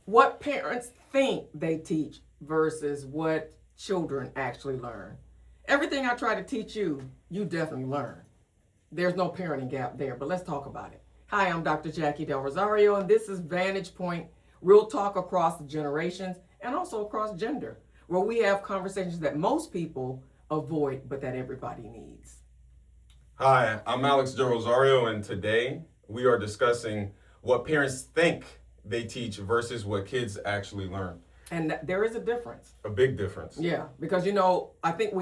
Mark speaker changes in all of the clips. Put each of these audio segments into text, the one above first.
Speaker 1: what parents think they teach versus what children actually learn. Everything I try to teach you, you definitely learn. There's no parenting gap there, but let's talk about it. Hi, I'm Dr. Jackie Del Rosario, and this is Vantage Point, real talk across generations and also across gender, where we have conversations that most people avoid, but that everybody needs.
Speaker 2: Hi, I'm Alex Del Rosario, and today we are discussing what parents think they teach versus what kids actually learn.
Speaker 1: And there is a difference.
Speaker 2: A big difference.
Speaker 1: Yeah, because I think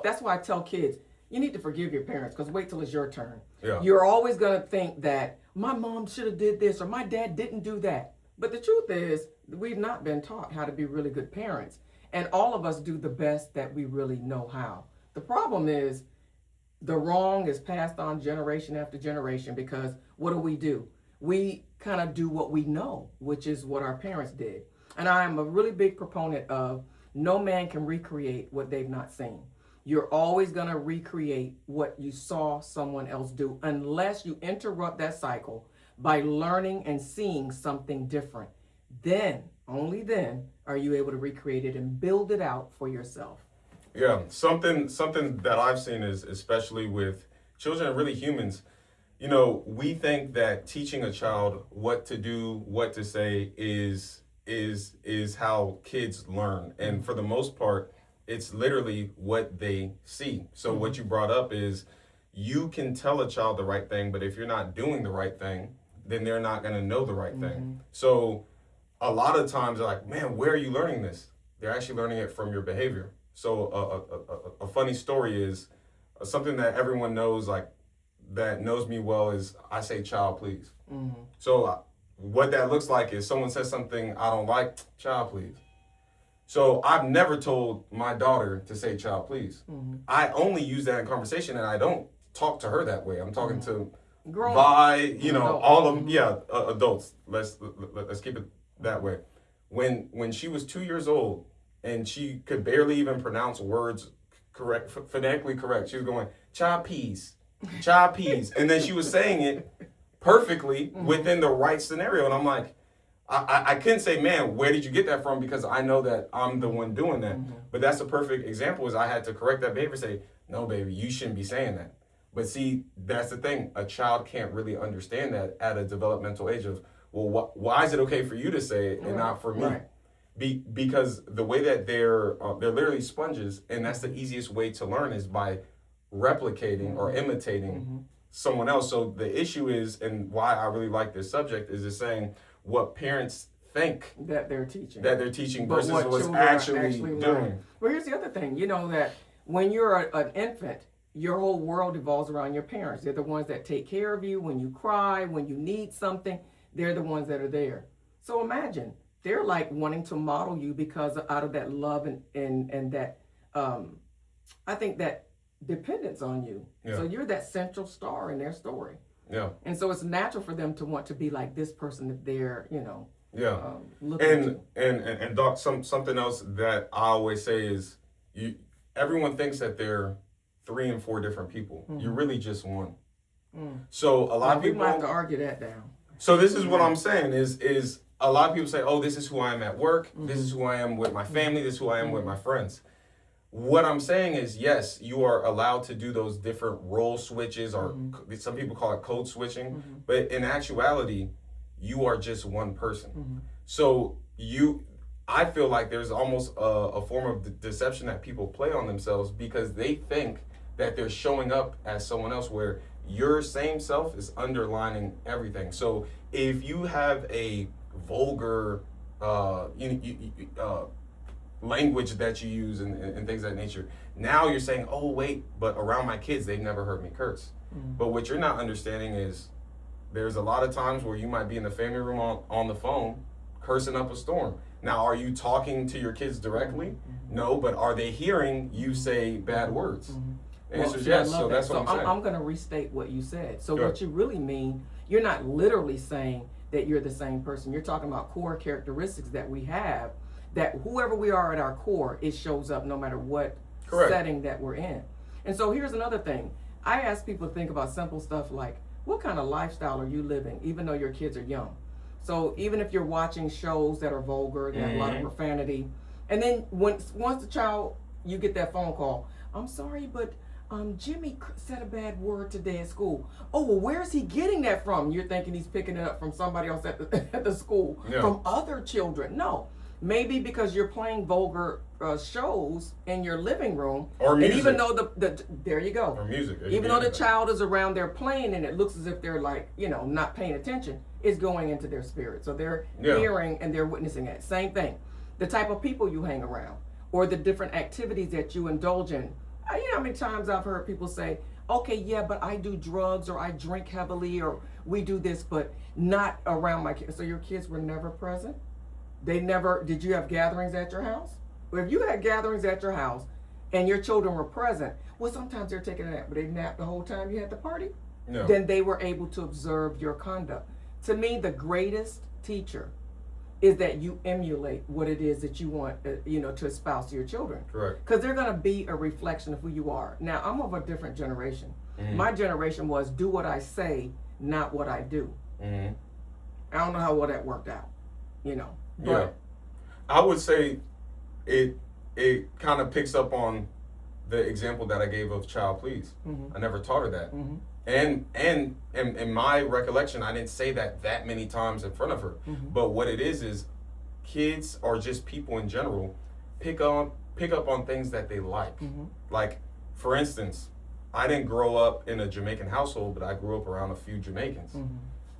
Speaker 1: that's why I tell kids, you need to forgive your parents, because wait till it's your turn.
Speaker 2: Yeah.
Speaker 1: You're always going to think that my mom should have did this or my dad didn't do that. But the truth is, we've not been taught how to be really good parents. And all of us do the best that we really know how. The problem is the wrong is passed on generation after generation, because what do? We kind of do what we know, which is what our parents did. And I am a really big proponent of no man can recreate what they've not seen. You're always going to recreate what you saw someone else do, unless you interrupt that cycle by learning and seeing something different. Then, only then, are you able to recreate it and build it out for yourself.
Speaker 2: Yeah, something that I've seen is, especially with children and really humans, we think that teaching a child what to do, what to say is how kids learn. And for the most part, it's literally what they see. So what you brought up is, you can tell a child the right thing, but if you're not doing the right thing, then they're not going to know the right thing. So a lot of times they're like, man, where are you learning this? They're actually learning it from your behavior. So a funny story is something that everyone knows, like that knows me well, is I say child please. So what that looks like is someone says something I don't like, child please. So I've never told my daughter to say child please. I only use that in conversation, and I don't talk to her that way. I'm talking to all of them, adults. Let's keep it that way. When she was 2 years old and she could barely even pronounce words correct, phonetically correct, she was going child peas, and then she was saying it perfectly within the right scenario, and I'm like, I couldn't say, man, where did you get that from? Because I know that I'm the one doing that. But that's a perfect example, is I had to correct that behavior, say, no, baby, you shouldn't be saying that. But see, that's the thing. A child can't really understand that at a developmental age of, well, why is it okay for you to say it and not for me? Right. Because the way that they're literally sponges, and that's the easiest way to learn, is by replicating or imitating someone else. So the issue is, and why I really like this subject, is it's saying what parents think
Speaker 1: that they're teaching
Speaker 2: versus what's actually doing.
Speaker 1: Well, here's the other thing, that when you're an infant, your whole world revolves around your parents. They're the ones that take care of you when you cry, when you need something. They're the ones that are there. So imagine, they're like wanting to model you, because out of that love and that, I think that dependence on you. Yeah. So you're that central star in their story. Yeah. And so it's natural for them to want to be like this person that they're, looking to.
Speaker 2: And Doc, something else that I always say is, everyone thinks that they're 3 and 4 different people. You're really just one. So a lot of people
Speaker 1: might have to argue that down.
Speaker 2: So this is what I'm saying is a lot of people say, oh, this is who I am at work. This is who I am with my family. This is who I am with my friends. What I'm saying is, yes, you are allowed to do those different role switches, or some people call it code switching. But in actuality, you are just one person. So I feel like there's almost a form of deception that people play on themselves, because they think that they're showing up as someone else, where your same self is underlining everything. So if you have a vulgar language that you use and things of that nature, now you're saying, oh wait, but around my kids, they've never heard me curse. But what you're not understanding is, there's a lot of times where you might be in the family room on the phone cursing up a storm. Now, are you talking to your kids directly? No, but are they hearing you say bad words? The answer is yes. So that's what I'm saying.
Speaker 1: I'm going to restate what you said. So what you really mean, you're not literally saying that you're the same person. You're talking about core characteristics that we have, that whoever we are at our core, it shows up no matter what setting that we're in. And so here's another thing. I ask people to think about simple stuff like, what kind of lifestyle are you living, even though your kids are young? So even if you're watching shows that are vulgar, that have a lot of profanity, and then once the child, you get that phone call, I'm sorry, but Jimmy said a bad word today at school. Oh, well, where's he getting that from? You're thinking he's picking it up from somebody else at the school, from other children. No, maybe because you're playing vulgar shows in your living room,
Speaker 2: or music.
Speaker 1: And even though there you go,
Speaker 2: or music,
Speaker 1: even though the child is around there playing and it looks as if they're like, not paying attention, it's going into their spirit. So they're hearing and they're witnessing it. Same thing, the type of people you hang around or the different activities that you indulge in. You know how many times I've heard people say, okay, yeah, but I do drugs or I drink heavily or we do this, but not around my kids. So your kids were never present? Did you have gatherings at your house? Well, if you had gatherings at your house and your children were present, well, sometimes they're taking a nap, but they napped the whole time you had the party?
Speaker 2: No.
Speaker 1: Then they were able to observe your conduct. To me, the greatest teacher is that you emulate what it is that you want, to espouse to your children.
Speaker 2: Correct.
Speaker 1: Because they're going to be a reflection of who you are. Now, I'm of a different generation. My generation was do what I say, not what I do. I don't know how well that worked out, But
Speaker 2: I would say it kind of picks up on the example that I gave of child please. I never taught her that. And in my recollection, I didn't say that many times in front of her. But what it is kids or just people in general pick up on things that they like. Like, for instance, I didn't grow up in a Jamaican household, but I grew up around a few Jamaicans.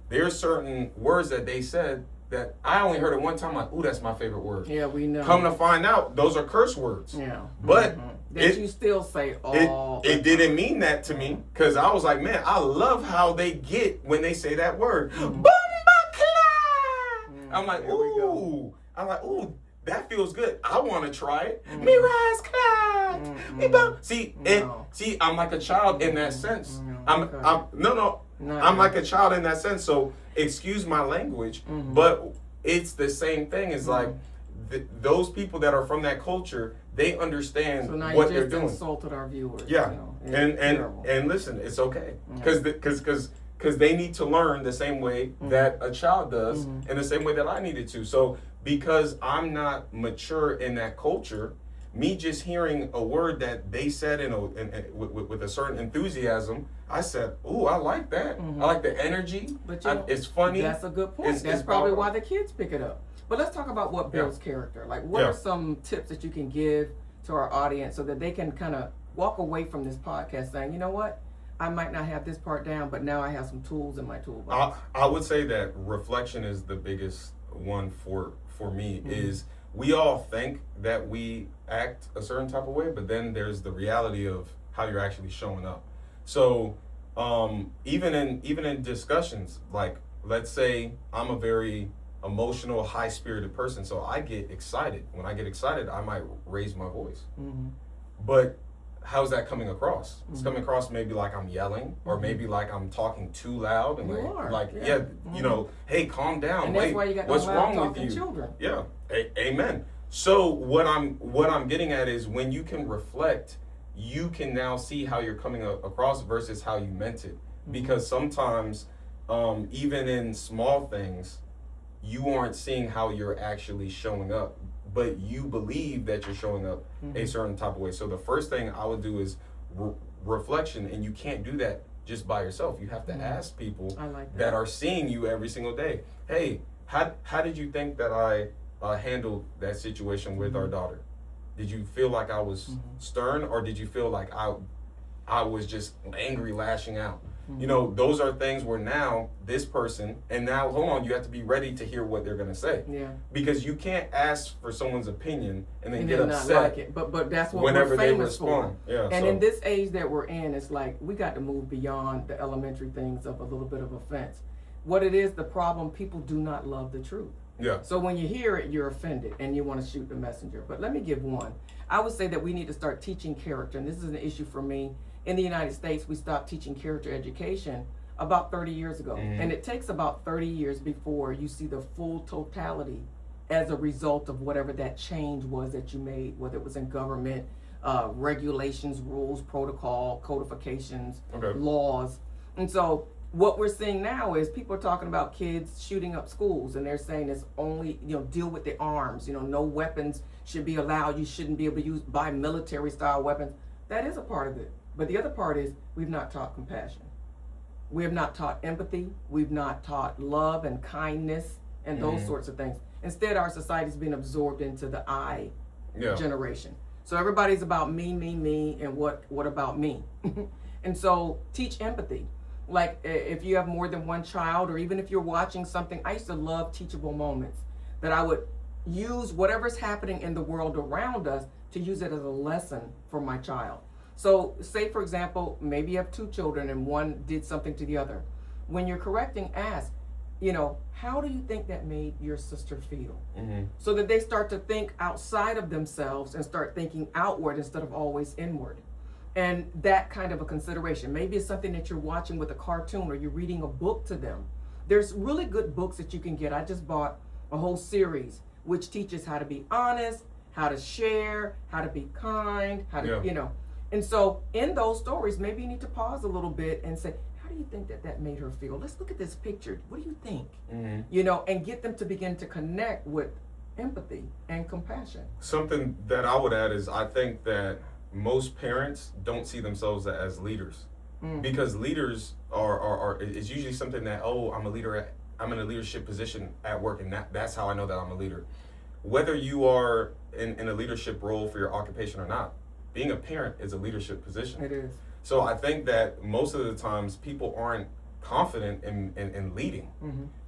Speaker 2: There's certain words that they said that I only heard it one time, like, ooh, that's my favorite word.
Speaker 1: Yeah, we know.
Speaker 2: Come to find out, those are curse words.
Speaker 1: Yeah.
Speaker 2: But
Speaker 1: that you still say all
Speaker 2: it didn't mean that to me, because I was like, man, I love how they get when they say that word. Bomba clock! I'm like, ooh. That feels good. I want to try it. Mirage clock. See, I'm like a child in that sense. I'm like a child in that sense. So excuse my language, but it's the same thing. It's like those people that are from that culture, they understand what they're doing. So now you just
Speaker 1: insulted our viewers.
Speaker 2: Yeah, and listen, it's okay because they need to learn the same way that a child does, and the same way that I needed to. So because I'm not mature in that culture, me just hearing a word that they said with a certain enthusiasm, I said, "Ooh, I like that. I like the energy. But it's funny."
Speaker 1: That's a good point. That's probably why the kids pick it up. But let's talk about what builds character. Like, what are some tips that you can give to our audience so that they can kind of walk away from this podcast saying, you know what, I might not have this part down, but now I have some tools in my toolbox.
Speaker 2: I would say that reflection is the biggest one for me. Is we all think that we act a certain type of way, but then there's the reality of how you're actually showing up. So even in discussions, like, let's say I'm a very emotional, high-spirited person, so I get excited. When I get excited, I might raise my voice. But how's that coming across? It's coming across maybe like I'm yelling, or maybe like I'm talking too loud, and hey, calm down.
Speaker 1: And that's why you got
Speaker 2: what's wrong with you?
Speaker 1: Children.
Speaker 2: Yeah, amen. So what I'm getting at is when you can reflect, you can now see how you're coming across versus how you meant it. Because sometimes, even in small things, you aren't seeing how you're actually showing up, but you believe that you're showing up a certain type of way. So the first thing I would do is reflection, and you can't do that just by yourself. You have to ask people that are seeing you every single day. Hey, how did you think that I handled that situation with our daughter? Did you feel like I was stern, or did you feel like I was just angry, lashing out? Those are things where now this person, and now hold on, you have to be ready to hear what they're gonna say. Yeah. Because you can't ask for someone's opinion and then get upset.
Speaker 1: Not like it. But that's what
Speaker 2: whenever
Speaker 1: we're famous
Speaker 2: they respond.
Speaker 1: for.
Speaker 2: Yeah.
Speaker 1: And in this age that we're in, it's like we got to move beyond the elementary things of a little bit of offense. What it is, the problem, people do not love the truth.
Speaker 2: Yeah.
Speaker 1: So when you hear it, you're offended and you want to shoot the messenger. But let me give one. I would say that we need to start teaching character, and this is an issue for me. In the United States, we stopped teaching character education about 30 years ago. And it takes about 30 years before you see the full totality as a result of whatever that change was that you made, whether it was in government, regulations, rules, protocol, codifications, laws. And so what we're seeing now is people are talking about kids shooting up schools, and they're saying it's only, deal with the arms. No weapons should be allowed. You shouldn't be able to buy military style weapons. That is a part of it. But the other part is we've not taught compassion. We have not taught empathy. We've not taught love and kindness and those sorts of things. Instead, our society's been absorbed into the I generation. So everybody's about me, and what about me? And so teach empathy. Like if you have more than one child, or even if you're watching something, I used to love teachable moments that I would use whatever's happening in the world around us to use it as a lesson for my child. So say, for example, maybe you have two children and one did something to the other. When you're correcting, ask, how do you think that made your sister feel? So that they start to think outside of themselves and start thinking outward instead of always inward. And that kind of a consideration. Maybe it's something that you're watching with a cartoon, or you're reading a book to them. There's really good books that you can get. I just bought a whole series which teaches how to be honest, how to share, how to be kind, how to, And so in those stories, maybe you need to pause a little bit and say, how do you think that made her feel? Let's look at this picture. What do you think? And get them to begin to connect with empathy and compassion.
Speaker 2: Something that I would add is I think that most parents don't see themselves as leaders, because leaders are is usually something that, I'm a leader, I'm in a leadership position at work, and that's how I know that I'm a leader. Whether you are in a leadership role for your occupation or not, being a parent is a leadership position.
Speaker 1: It is.
Speaker 2: So I think that most of the times people aren't confident in leading.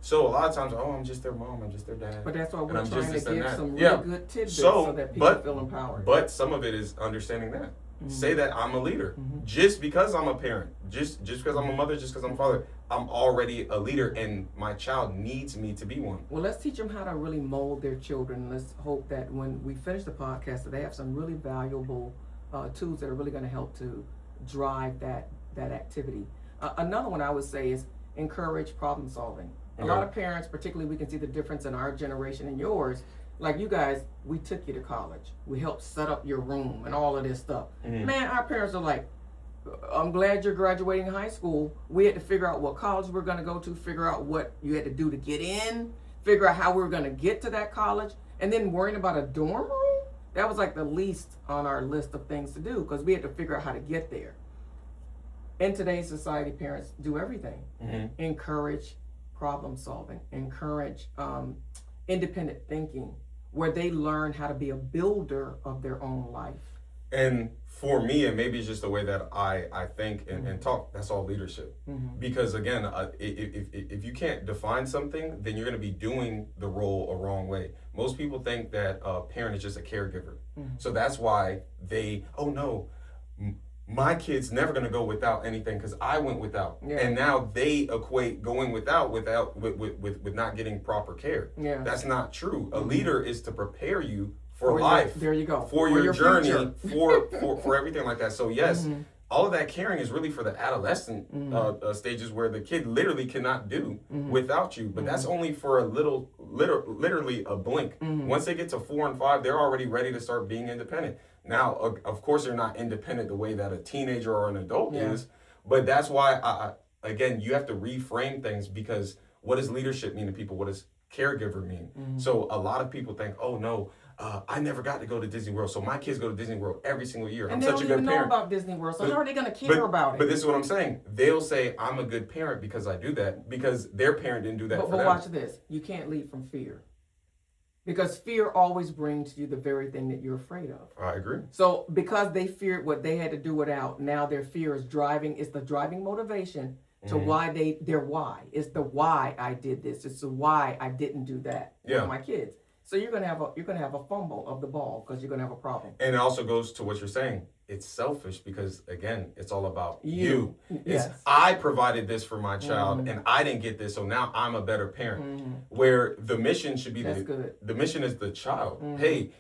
Speaker 2: So a lot of times, I'm just their mom, I'm just their dad.
Speaker 1: But that's why we're trying to give some really good tidbits
Speaker 2: so
Speaker 1: that people feel empowered.
Speaker 2: But some of it is understanding that. Say that I'm a leader. Just because I'm a parent, just because I'm a mother, just because I'm a father, I'm already a leader, and my child needs me to be one.
Speaker 1: Well, let's teach them how to really mold their children. Let's hope that when we finish the podcast, that they have some really valuable tools that are really going to help to drive that activity. Another one I would say is encourage problem solving. A lot of parents, particularly, we can see the difference in our generation and yours. Like you guys, we took you to college. We helped set up your room and all of this stuff. Man, our parents are like, I'm glad you're graduating high school. We had to figure out what college we're going to go to, figure out what you had to do to get in, figure out how we were going to get to that college, and then worrying about a dorm room. That was like the least on our list of things to do, because we had to figure out how to get there. In today's society, parents do everything. Encourage problem solving, encourage independent thinking, where they learn how to be a builder of their own life.
Speaker 2: And for me, and maybe it's just the way that I think and talk, that's all leadership. Because again, if you can't define something, then you're going to be doing the role a wrong way. Most people think that a parent is just a caregiver. So that's why my kid's never going to go without anything because I went without. And now they equate going without with not getting proper care. That's not true. A leader is to prepare you for life.
Speaker 1: There you go.
Speaker 2: For your journey, for everything like that. So yes, all of that caring is really for the adolescent stages where the kid literally cannot do without you. But that's only for literally a blink. Once they get to 4 and 5, they're already ready to start being independent. Now, of course, they're not independent the way that a teenager or an adult is. But that's why, again, you have to reframe things, because what does leadership mean to people? What does caregiver mean? So a lot of people think, I never got to go to Disney World, so my kids go to Disney World every single year. I'm such a good parent.
Speaker 1: And they don't even know about Disney World, so how are they going to care about it?
Speaker 2: But this is what I'm saying. They'll say, I'm a good parent because I do that, because their parent didn't do that for them.
Speaker 1: But watch this. You can't lead from fear. Because fear always brings you the very thing that you're afraid of.
Speaker 2: I agree.
Speaker 1: So because they feared what they had to do without, now their fear is driving. It's the driving motivation to why their why. It's the why I did this. It's the why I didn't do that for my kids. So you're gonna have a fumble of the ball, because you're gonna have a problem.
Speaker 2: And it also goes to what you're saying. It's selfish, because again, it's all about you. It's I provided this for my child and I didn't get this, so now I'm a better parent. Where the mission should be the mission is the child. Hey,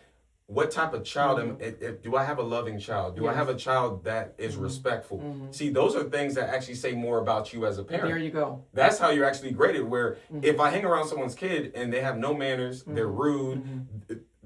Speaker 2: what type of child do I have? A loving child? Do I have a child that is respectful? See, those are things that actually say more about you as a parent.
Speaker 1: There you go.
Speaker 2: That's how you're actually graded. Where if I hang around someone's kid and they have no manners, they're rude,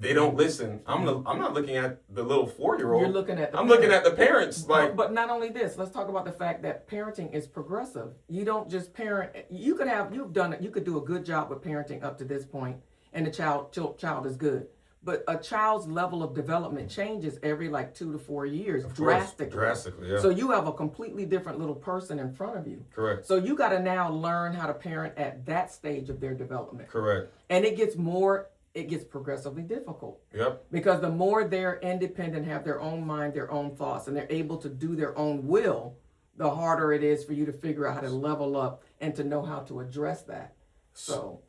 Speaker 2: they don't listen. I'm not looking at the little 4-year-old.
Speaker 1: You're looking at the
Speaker 2: I'm looking at the parents. Like,
Speaker 1: but not only this, let's talk about the fact that parenting is progressive. You don't just parent. You could do a good job with parenting up to this point, and the child is good. But a child's level of development changes every like 2 to 4 years, drastically.
Speaker 2: Yeah.
Speaker 1: So you have a completely different little person in front of you.
Speaker 2: Correct.
Speaker 1: So you got to now learn how to parent at that stage of their development.
Speaker 2: Correct.
Speaker 1: And it gets progressively difficult.
Speaker 2: Yep.
Speaker 1: Because the more they're independent, have their own mind, their own thoughts, and they're able to do their own will, the harder it is for you to figure out how to level up and to know how to address that. So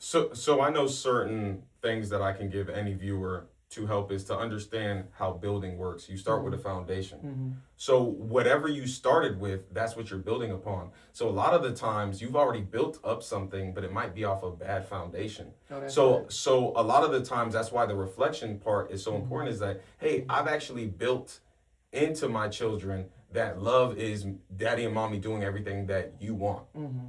Speaker 2: I know certain things that I can give any viewer to help is to understand how building works. You start with a foundation.
Speaker 1: Mm-hmm.
Speaker 2: So whatever you started with, that's what you're building upon. So a lot of the times you've already built up something, but it might be off a bad foundation. So a lot of the times that's why the reflection part is so important, is that, hey, I've actually built into my children that love is daddy and mommy doing everything that you want.
Speaker 1: Mm-hmm.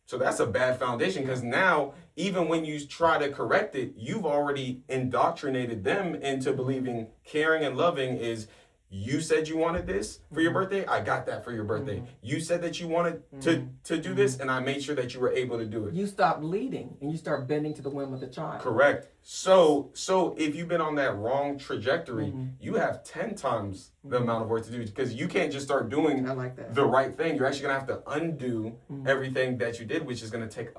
Speaker 2: So that's a bad foundation, because now, even when you try to correct it, you've already indoctrinated them into believing caring and loving is, you said you wanted this for your birthday, I got that for your birthday. You said that you wanted to do this, and I made sure that you were able to do it.
Speaker 1: You stop leading and you start bending to the whim of the child.
Speaker 2: Correct. So if you've been on that wrong trajectory, you have 10 times the amount of work to do, because you can't just start doing the right thing. You're actually going to have to undo everything that you did, which is going to take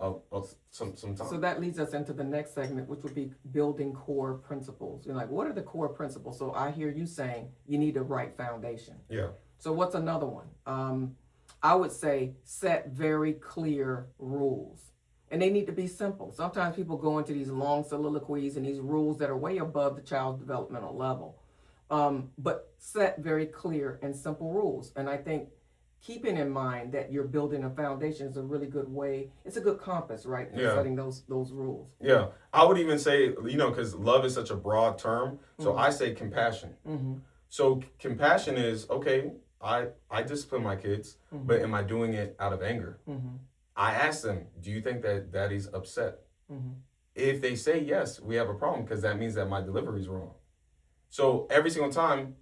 Speaker 2: some time.
Speaker 1: So that leads us into the next segment, which would be building core principles. You're like, what are the core principles? So I hear you saying you need a right foundation.
Speaker 2: Yeah.
Speaker 1: So what's another one? I would say set very clear rules. And they need to be simple. Sometimes people go into these long soliloquies and these rules that are way above the child's developmental level. But set very clear and simple rules. And I think keeping in mind that you're building a foundation is a really good way. It's a good compass, right? For setting those rules.
Speaker 2: Yeah. I would even say, because love is such a broad term. So I say compassion.
Speaker 1: Mm-hmm.
Speaker 2: So compassion is, okay, I discipline my kids, but am I doing it out of anger?
Speaker 1: Mm-hmm.
Speaker 2: I ask them, do you think that daddy's upset?
Speaker 1: Mm-hmm.
Speaker 2: If they say yes, we have a problem, because that means that my delivery is wrong. So every single time,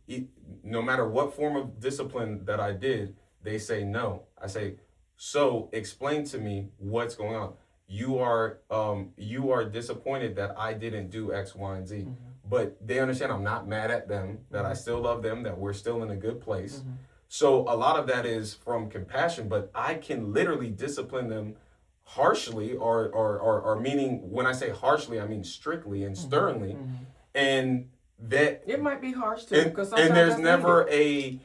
Speaker 2: no matter what form of discipline that I did, they say no. I say, so explain to me what's going on. You are disappointed that I didn't do X, Y, and Z.
Speaker 1: Mm-hmm.
Speaker 2: But they understand I'm not mad at them, that I still love them, that we're still in a good place.
Speaker 1: Mm-hmm.
Speaker 2: So a lot of that is from compassion, but I can literally discipline them harshly, or meaning, when I say harshly, I mean strictly and sternly.
Speaker 1: Mm-hmm.
Speaker 2: And that
Speaker 1: it might be harsh too, because
Speaker 2: and there's never a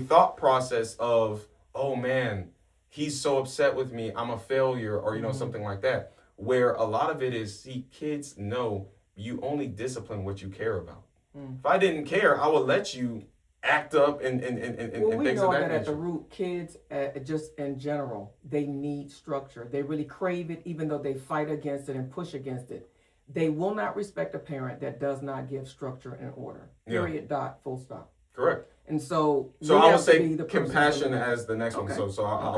Speaker 2: thought process of, oh man, he's so upset with me, I'm a failure, or something like that. Where a lot of it is, see, kids know you only discipline what you care about. If I didn't care, I would let you act up and
Speaker 1: we
Speaker 2: things
Speaker 1: know
Speaker 2: of that
Speaker 1: that
Speaker 2: nature.
Speaker 1: at the root, kids, just in general, they need structure. They really crave it, even though they fight against it and push against it. They will not respect a parent that does not give structure and order. Period. Dot. Full stop.
Speaker 2: Correct.
Speaker 1: And so
Speaker 2: I would say compassion as the next one. So
Speaker 1: I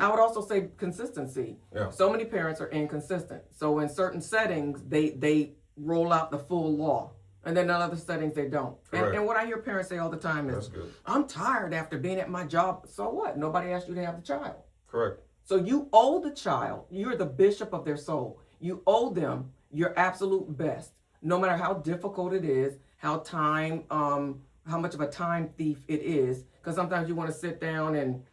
Speaker 1: would also say consistency.
Speaker 2: Yeah.
Speaker 1: So many parents are inconsistent. So in certain settings, they roll out the full law. And then in other settings, they don't. And what I hear parents say all the time is, I'm tired after being at my job. So what? Nobody asked you to have the child.
Speaker 2: Correct.
Speaker 1: So you owe the child. You're the bishop of their soul. You owe them your absolute best, no matter how difficult it is, how much of a time thief it is. Because sometimes you want to sit down and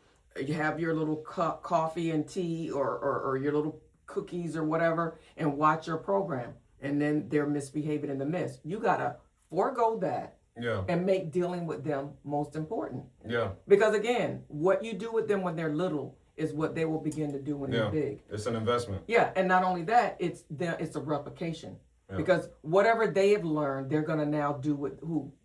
Speaker 1: you have your little cup coffee and tea or your little cookies or whatever and watch your program. And then they're misbehaving in the midst. You got to forego that and make dealing with them most important.
Speaker 2: Yeah.
Speaker 1: Because again, what you do with them when they're little is what they will begin to do when they're big.
Speaker 2: It's an investment.
Speaker 1: Yeah, and not only that, it's a replication. Yeah. Because whatever they have learned, they're going to now do with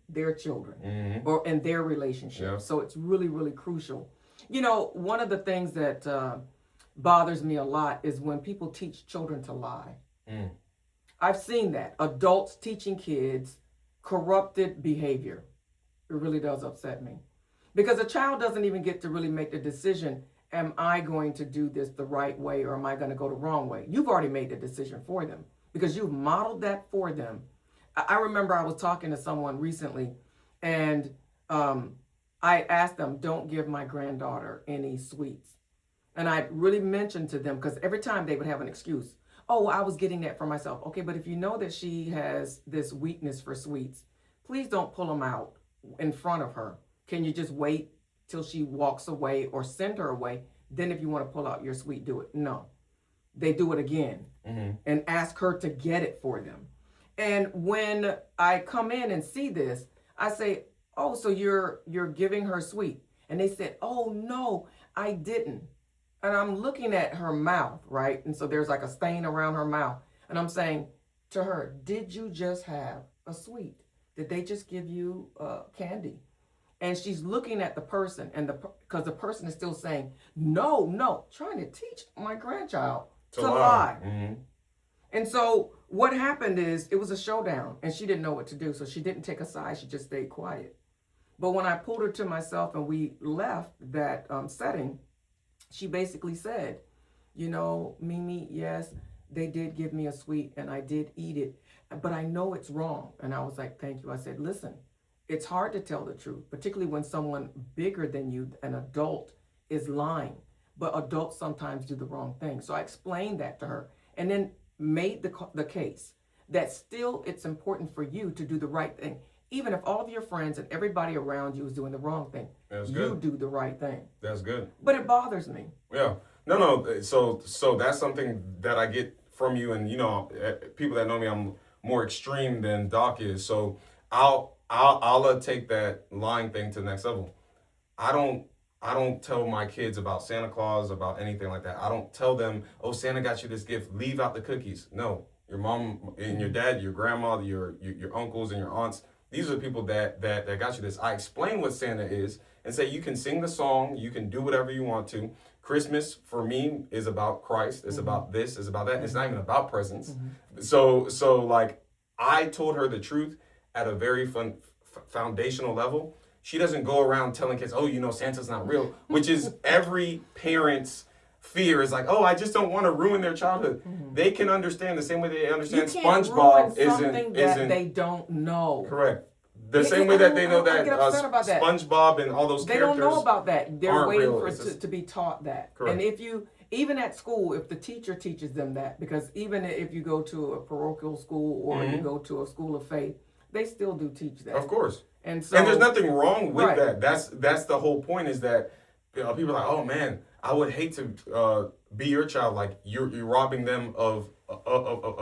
Speaker 1: their children or in their relationship. Yeah. So it's really, really crucial. One of the things that bothers me a lot is when people teach children to lie. I've seen that. Adults teaching kids corrupted behavior. It really does upset me. Because a child doesn't even get to really make the decision, am I going to do this the right way or am I going to go the wrong way? You've already made the decision for them because you've modeled that for them. I remember I was talking to someone recently, and I asked them, don't give my granddaughter any sweets. And I really mentioned to them, because every time they would have an excuse. Oh, I was getting that for myself. Okay, but if you know that she has this weakness for sweets, please don't pull them out in front of her. Can you just wait till she walks away or send her away? Then if you want to pull out your sweet, do it. No. They do it again and ask her to get it for them. And when I come in and see this, I say, oh, so you're giving her sweet. And they said, oh, no, I didn't. And I'm looking at her mouth, right? And so there's like a stain around her mouth. And I'm saying to her, did you just have a sweet? Did they just give you candy? And she's looking at the person, and because the person is still saying, no, trying to teach my grandchild to lie. And so what happened is it was a showdown, and she didn't know what to do. So she didn't take a side. She just stayed quiet. But when I pulled her to myself and we left that setting, she basically said, Mimi, yes, they did give me a sweet and I did eat it, but I know it's wrong. And I was like, thank you. I said, listen, it's hard to tell the truth, particularly when someone bigger than you, an adult, is lying. But adults sometimes do the wrong thing. So I explained that to her and then made the case that still it's important for you to do the right thing. Even if all of your friends and everybody around you is doing the wrong thing, you do the right thing.
Speaker 2: That's good.
Speaker 1: But it bothers me.
Speaker 2: Yeah. No. So that's something that I get from you, and people that know me, I'm more extreme than Doc is. So I'll take that lying thing to the next level. I don't tell my kids about Santa Claus, about anything like that. I don't tell them, oh, Santa got you this gift, leave out the cookies. No, your mom and your dad, your grandma, your uncles and your aunts. These are the people that got you this. I explain what Santa is and say you can sing the song, you can do whatever you want to. Christmas for me is about Christ. It's about this. It's about that. It's not even about presents. So like I told her the truth at a very foundational level. She doesn't go around telling kids, oh, Santa's not real, which is every parent's fear is like, oh, I just don't want to ruin their childhood. They can understand the same way they understand SpongeBob isn't
Speaker 1: they don't know.
Speaker 2: Correct. The same way that they know that
Speaker 1: that
Speaker 2: SpongeBob and all those
Speaker 1: they
Speaker 2: characters
Speaker 1: don't know about that. They're waiting
Speaker 2: real.
Speaker 1: for it to be taught that.
Speaker 2: Correct.
Speaker 1: And if you, even at school, if the teacher teaches them that, because even if you go to a parochial school or you go to a school of faith, they still do teach that.
Speaker 2: Of course.
Speaker 1: And
Speaker 2: there's nothing wrong with that. That's the whole point, is that people are like, oh man, I would hate to be your child. Like you're robbing them of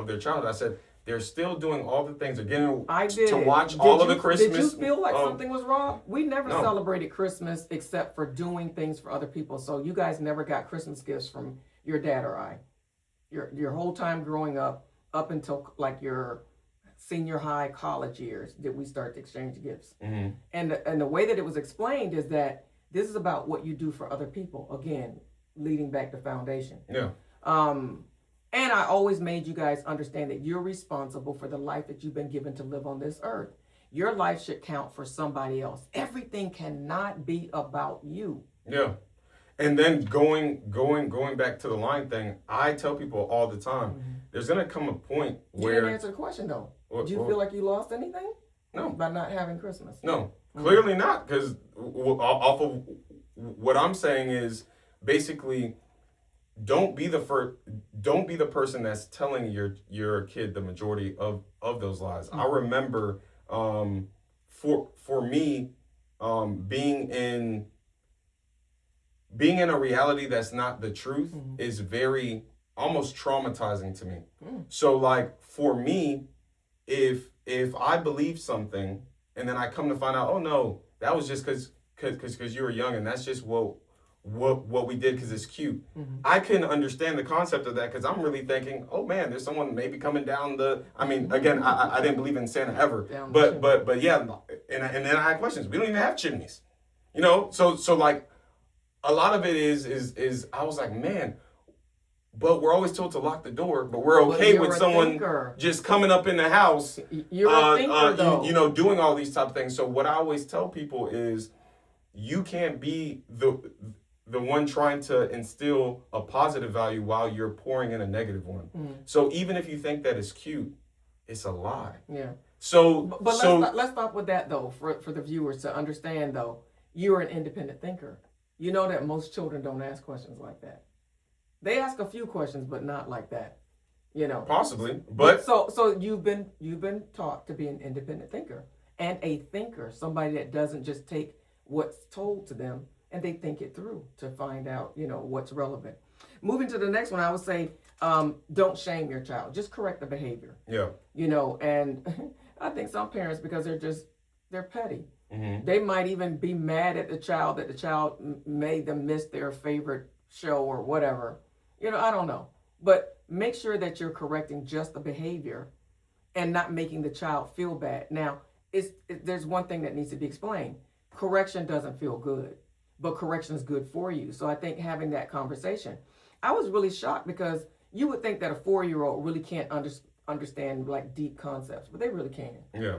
Speaker 2: their childhood. I said, they're still doing all the things. They're getting to watch all of the Christmas.
Speaker 1: Did you feel like something was wrong? We never celebrated Christmas except for doing things for other people. So you guys never got Christmas gifts from your dad or I. Your whole time growing up until like your senior high, college years, did we start to exchange gifts. And the way that it was explained is that this is about what you do for other people. Again, leading back to foundation.
Speaker 2: Yeah.
Speaker 1: And I always made you guys understand that you're responsible for the life that you've been given to live on this earth. Your life should count for somebody else. Everything cannot be about you.
Speaker 2: Yeah. And then going back to the line thing, I tell people all the time, there's going to come a point where...
Speaker 1: You didn't answer the question, though. Do you feel like you lost anything?
Speaker 2: No.
Speaker 1: By not having Christmas?
Speaker 2: No. Clearly not, because off of what I'm saying is basically... Don't be the person that's telling your kid the majority of those lies. I remember for me being in a reality that's not the truth is very almost traumatizing to me. So like for me, if I believe something and then I come to find out, oh no, that was just because you were young and that's just what we did because it's cute. I can understand the concept of that because I'm really thinking, oh man, there's someone maybe coming down the. I mean, again, I didn't believe in Santa ever, but yeah, and then I had questions. We don't even have chimneys, So like, a lot of it is I was like, man, but we're always told to lock the door, but we're okay with someone just coming up in the house.
Speaker 1: You're a thinker, though.
Speaker 2: Doing all these type of things. So what I always tell people is, you can't be the one trying to instill a positive value while you're pouring in a negative one. So even if you think that it's cute, it's a lie.
Speaker 1: Yeah. But
Speaker 2: so
Speaker 1: let's stop with that though, for the viewers to understand though. You're an independent thinker. You know that most children don't ask questions like that. They ask a few questions, but not like that. You know.
Speaker 2: possibly, but
Speaker 1: So you've been taught to be an independent thinker and a thinker, somebody that doesn't just take what's told to them and they think it through to find out, what's relevant. Moving to the next one, I would say, don't shame your child. Just correct the behavior.
Speaker 2: yeah,
Speaker 1: And I think some parents, because they're petty.
Speaker 2: mm-hmm.
Speaker 1: They might even be mad at the child that the child made them miss their favorite show or whatever. I don't know. But make sure that you're correcting just the behavior and not making the child feel bad. Now, there's one thing that needs to be explained. Correction doesn't feel good, but correction is good for you. So I think having that conversation. I was really shocked because you would think that a 4-year-old really can't understand like deep concepts, but they really can.
Speaker 2: Yeah.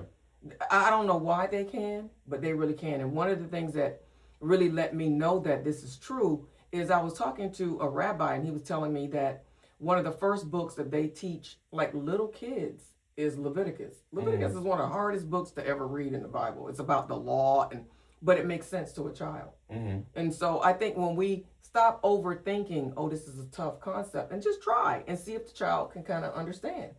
Speaker 1: I don't know why they can, but they really can. And one of the things that really let me know that this is true is I was talking to a rabbi and he was telling me that one of the first books that they teach like little kids is Leviticus. Leviticus is one of the hardest books to ever read in the Bible. It's about the law, but it makes sense to a child.
Speaker 2: Mm-hmm.
Speaker 1: And so I think when we stop overthinking, this is a tough concept, and just try and see if the child can kind of understand.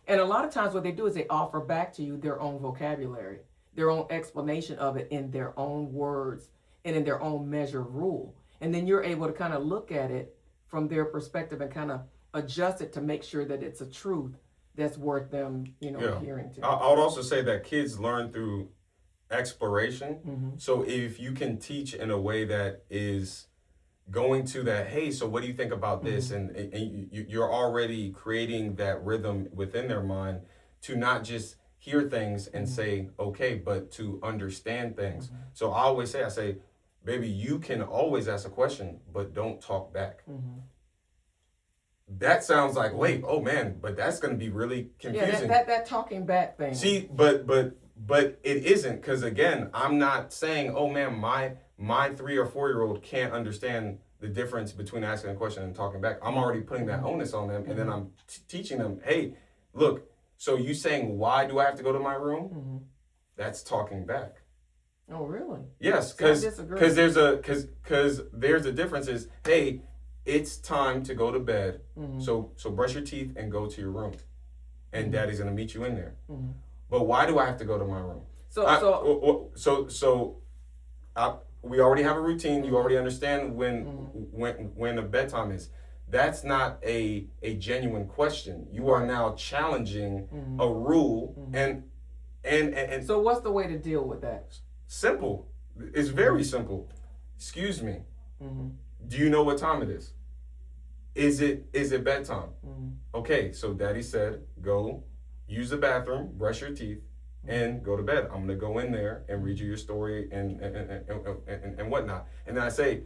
Speaker 1: And a lot of times what they do is they offer back to you their own vocabulary, their own explanation of it in their own words and in their own measure rule. And then you're able to kind of look at it from their perspective and kind of adjust it to make sure that it's a truth that's worth them, hearing to.
Speaker 2: I would also say that kids learn through exploration.
Speaker 1: Mm-hmm.
Speaker 2: So if you can teach in a way that is going to that, hey, so what do you think about this?
Speaker 1: Mm-hmm.
Speaker 2: And you're already creating that rhythm within their mind to not just hear things and say, okay, but to understand things.
Speaker 1: Mm-hmm.
Speaker 2: So I say, baby, you can always ask a question, but don't talk back.
Speaker 1: Mm-hmm.
Speaker 2: That sounds like, wait, oh man, but that's going to be really confusing.
Speaker 1: Yeah, that talking back thing.
Speaker 2: See, but it isn't, because again, I'm not saying, oh man, my 3 or 4-year-old can't understand the difference between asking a question and talking back. I'm already putting that onus on them, and then I'm teaching them, hey, look, so you saying, why do I have to go to my room?
Speaker 1: Mm-hmm.
Speaker 2: That's talking back.
Speaker 1: Oh, really?
Speaker 2: Yes, because there's a difference. Is, hey, it's time to go to bed.
Speaker 1: Mm-hmm.
Speaker 2: So brush your teeth and go to your room, and Daddy's gonna meet you in there.
Speaker 1: Mm-hmm.
Speaker 2: But why do I have to go to my room? We already have a routine. You already understand when the bedtime is. That's not a genuine question. You are now challenging a rule, and
Speaker 1: so what's the way to deal with that?
Speaker 2: Simple. It's very simple. Excuse me.
Speaker 1: Mm-hmm.
Speaker 2: Do you know what time it is? Is it bedtime?
Speaker 1: Mm-hmm.
Speaker 2: Okay, so Daddy said, go use the bathroom, brush your teeth, and go to bed. I'm gonna go in there and read you your story and whatnot. And then I say,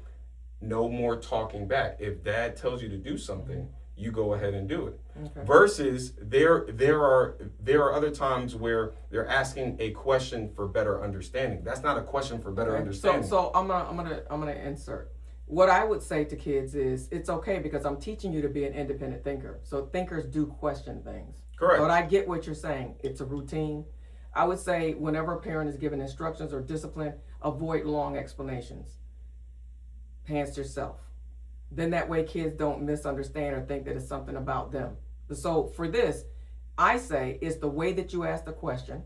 Speaker 2: no more talking back. If Dad tells you to do something, you go ahead and do it.
Speaker 1: Okay.
Speaker 2: Versus there are other times where they're asking a question for better understanding. That's not a question for better understanding.
Speaker 1: So I'm gonna insert. What I would say to kids is it's okay because I'm teaching you to be an independent thinker. So thinkers do question things.
Speaker 2: Correct.
Speaker 1: But I get what you're saying. It's a routine. I would say whenever a parent is given instructions or discipline, avoid long explanations. Hands to yourself. Then that way kids don't misunderstand or think that it's something about them. So for this, I say it's the way that you ask the question.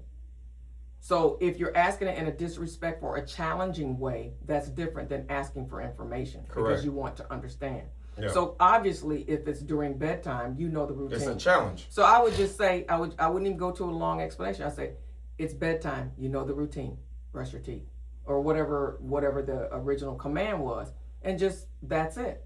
Speaker 1: So if you're asking it in a disrespectful or a challenging way, that's different than asking for information.
Speaker 2: Correct.
Speaker 1: Because you want to understand.
Speaker 2: Yeah.
Speaker 1: So obviously, if it's during bedtime, you know the routine.
Speaker 2: It's a challenge.
Speaker 1: So I would just say, I wouldn't even go to a long explanation. I say, it's bedtime. You know the routine. Brush your teeth, or whatever the original command was, and just that's it.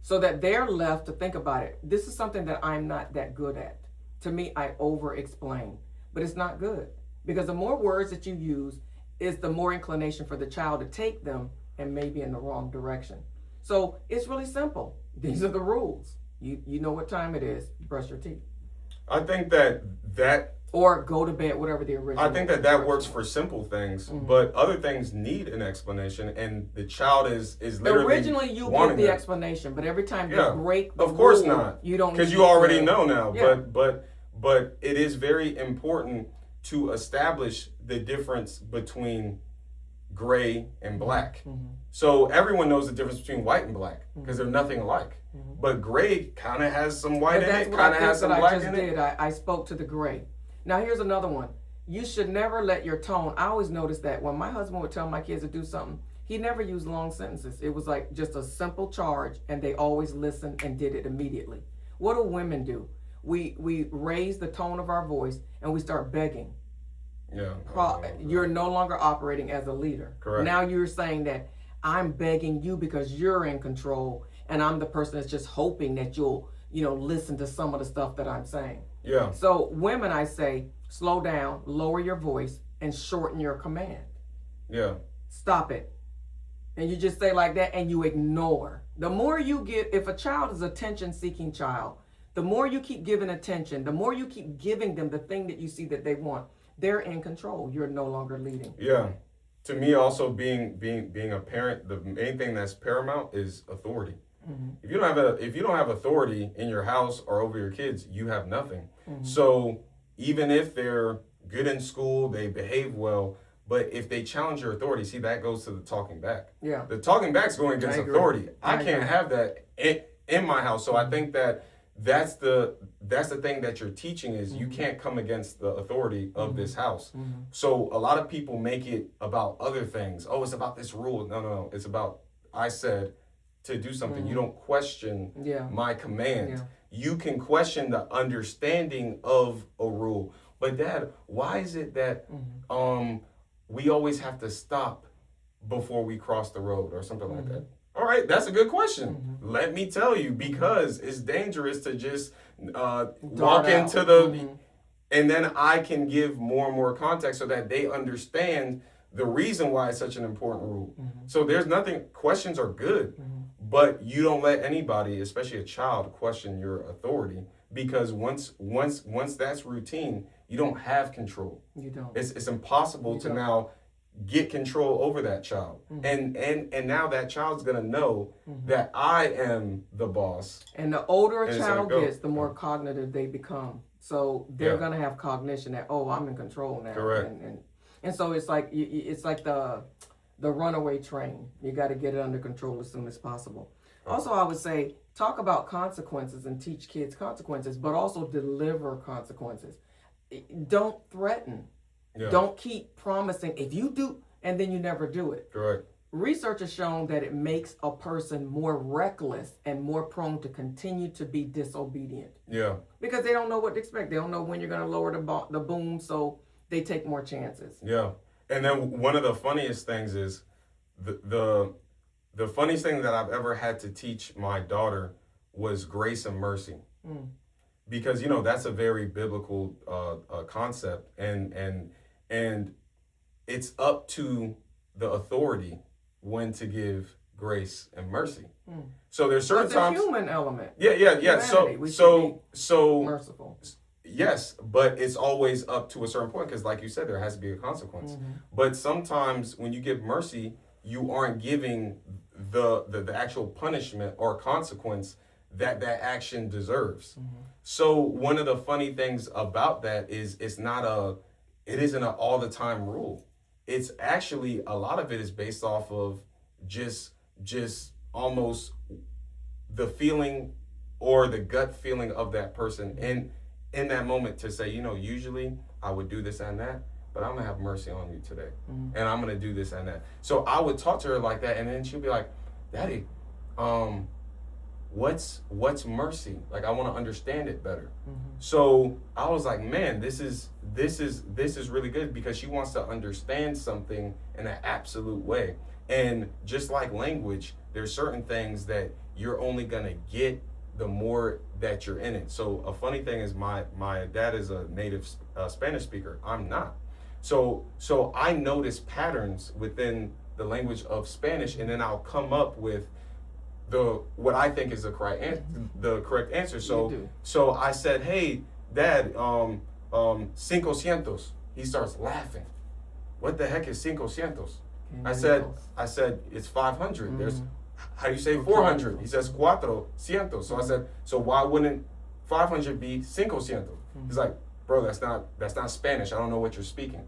Speaker 1: So that they're left to think about it. This is something that I'm not that good at. To me, I over-explain, but it's not good because the more words that you use is the more inclination for the child to take them and maybe in the wrong direction. So it's really simple. These are the rules. You know what time it is. Brush your teeth.
Speaker 2: I think that
Speaker 1: or go to bed, whatever the original.
Speaker 2: I think that works for simple things, but other things need an explanation, and the child is literally
Speaker 1: originally you give the explanation, but every time you break the
Speaker 2: of course
Speaker 1: rule,
Speaker 2: not.
Speaker 1: You don't
Speaker 2: because you already know now.
Speaker 1: Yeah.
Speaker 2: But it is very important to establish the difference between gray and black. So everyone knows the difference between white and black because they're nothing alike. But gray kind of has some white in it, kind of has some black in it.
Speaker 1: I spoke to the gray. Now here's another one. You should never let your tone. I always noticed that when my husband would tell my kids to do something, he never used long sentences. It was like just a simple charge, and they always listened and did it immediately. What do women do? We raise the tone of our voice and we start begging.
Speaker 2: Yeah.
Speaker 1: You're no longer operating as a leader.
Speaker 2: Correct.
Speaker 1: Now you're saying that I'm begging you because you're in control, and I'm the person that's just hoping that you'll, listen to some of the stuff that I'm saying.
Speaker 2: Yeah.
Speaker 1: So women, I say, slow down, lower your voice, and shorten your command.
Speaker 2: Yeah.
Speaker 1: Stop it. And you just say like that, and you ignore. The more you give, if a child is an attention-seeking child, the more you keep giving attention, the more you keep giving them the thing that you see that they want, they're in control. You're no longer leading.
Speaker 2: Yeah. To me, also being a parent, the main thing that's paramount is authority. If you don't have authority in your house or over your kids, you have nothing. So even if they're good in school, they behave well, but if they challenge your authority, see, that goes to the talking back.
Speaker 1: Yeah.
Speaker 2: The talking back's going against authority. I can't have that in my house. So I think that's the thing that you're teaching is you can't come against the authority of this house. So a lot of people make it about other things. Oh, it's about this rule. No. It's about, I said to do something. You don't question my command.
Speaker 1: Yeah.
Speaker 2: You can question the understanding of a rule. But Dad, why is it that we always have to stop before we cross the road or something like that? All right, that's a good question. Let me tell you, because it's dangerous to just walk into the, and then I can give more and more context so that they understand the reason why it's such an important rule. So there's nothing, questions are good, but you don't let anybody, especially a child, question your authority, because once that's routine, you don't have control.
Speaker 1: You don't.
Speaker 2: It's impossible to now get control over that child. And now that child's gonna know that I am the boss.
Speaker 1: And the older a child gets, the more cognitive they become. So they're gonna have cognition that, oh, I'm in control now.
Speaker 2: Correct.
Speaker 1: And so it's like the runaway train. You got to get it under control as soon as possible. Also, I would say talk about consequences and teach kids consequences, but also deliver consequences. Don't threaten. Yeah. Don't keep promising if you do, and then you never do it.
Speaker 2: Correct.
Speaker 1: Research has shown that it makes a person more reckless and more prone to continue to be disobedient.
Speaker 2: Yeah.
Speaker 1: Because they don't know what to expect. They don't know when you're going to lower the boom, so they take more chances.
Speaker 2: Yeah. And then one of the funniest things is the funniest thing that I've ever had to teach my daughter was grace and mercy. Because, that's a very biblical concept, and it's up to the authority when to give grace and mercy. So there's certain times.
Speaker 1: It's a human element.
Speaker 2: Yeah.
Speaker 1: Humanity.
Speaker 2: So
Speaker 1: merciful.
Speaker 2: Yes, but it's always up to a certain point because, like you said, there has to be a consequence. But sometimes when you give mercy, you aren't giving the actual punishment or consequence that action deserves. So one of the funny things about that is it isn't an all the time rule. It's actually, a lot of it is based off of just almost the feeling or the gut feeling of that person. And in that moment to say, usually I would do this and that, but I'm gonna have mercy on you today. And I'm gonna do this and that. So I would talk to her like that, and then she'll be like, Daddy, what's mercy? Like, I want to understand it better. So I was like, man, this is really good, because she wants to understand something in an absolute way. And just like language, there's certain things that you're only gonna get the more that you're in it. So a funny thing is my dad is a native Spanish speaker. I'm not. So I notice patterns within the language of Spanish, and then I'll come up with what I think is the correct answer. So I said, hey, Dad, cinco cientos. He starts laughing. What the heck is cinco cientos? I said it's 500. There's, how do you say 400? He says cuatro cientos. So I said, so why wouldn't 500 be cinco cientos? He's like, bro, that's not Spanish. I don't know what you're speaking.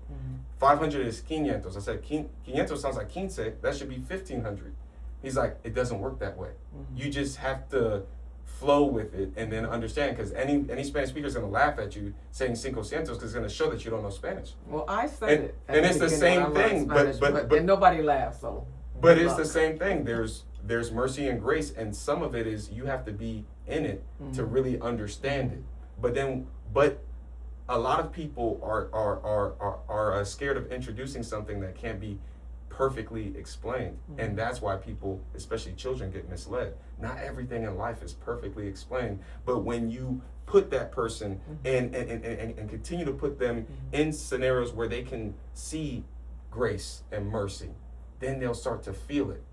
Speaker 2: 500 is quinientos. I said, quinientos sounds like quince. That should be 1500. He's like, it doesn't work that way. You just have to flow with it and then understand, because any Spanish speaker is going to laugh at you saying cinco cientos because it's going to show that you don't know Spanish.
Speaker 1: Well, I said it.
Speaker 2: And it's the same thing, but
Speaker 1: and nobody laughs, so.
Speaker 2: But it's the same thing. There's mercy and grace, and some of it is you have to be in it to really understand it. But a lot of people are scared of introducing something that can't be perfectly explained, and that's why people, especially children, get misled. Not everything in life is perfectly explained, but when you put that person and continue to put them in scenarios where they can see grace and mercy, then they'll start to feel it.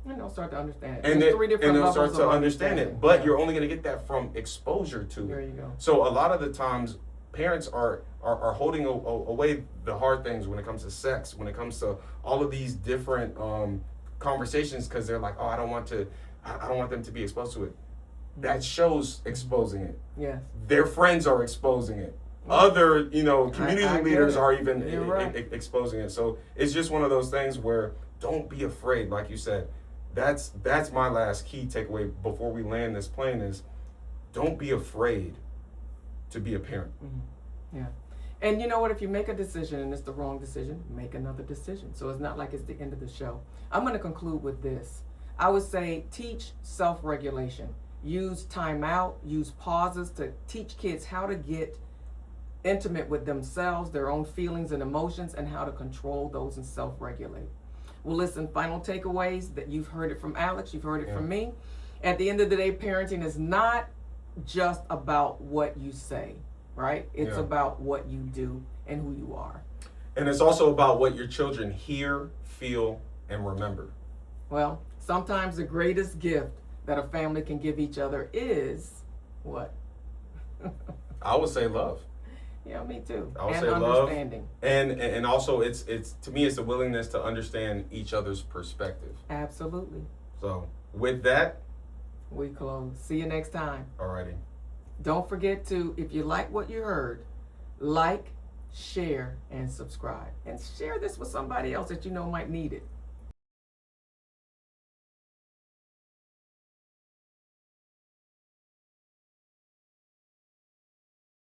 Speaker 1: And they'll start to understand it.
Speaker 2: And, they'll start to understand it. But
Speaker 1: yeah.
Speaker 2: You're only going to get that from exposure to it.
Speaker 1: There you go.
Speaker 2: So a lot of the times, parents are holding away the hard things when it comes to sex, when it comes to all of these different conversations, because they're like, oh, I don't want them to be exposed to it. That show's exposing it.
Speaker 1: Yes.
Speaker 2: Their friends are exposing it. Other, community leaders are even exposing it. So it's just one of those things where don't be afraid, like you said. That's my last key takeaway before we land this plane is don't be afraid to be a parent.
Speaker 1: Yeah. And you know what? If you make a decision and it's the wrong decision, make another decision. So it's not like it's the end of the show. I'm going to conclude with this. I would say teach self-regulation. Use time out, use pauses to teach kids how to get intimate with themselves, their own feelings and emotions, and how to control those and self-regulate. Well, listen, final takeaways that you've heard it from Alex, you've heard it from me. At the end of the day, parenting is not just about what you say, right? It's about what you do and who you are.
Speaker 2: And it's also about what your children hear, feel, and remember.
Speaker 1: Well, sometimes the greatest gift that a family can give each other is what?
Speaker 2: I would say love.
Speaker 1: Yeah, me too.
Speaker 2: I would
Speaker 1: and
Speaker 2: say
Speaker 1: understanding.
Speaker 2: Love. And also it's to me it's the willingness to understand each other's perspective.
Speaker 1: Absolutely.
Speaker 2: So with that,
Speaker 1: we close. See you next time.
Speaker 2: Alrighty.
Speaker 1: Don't forget to, if you like what you heard, like, share, and subscribe. And share this with somebody else that you know might need it.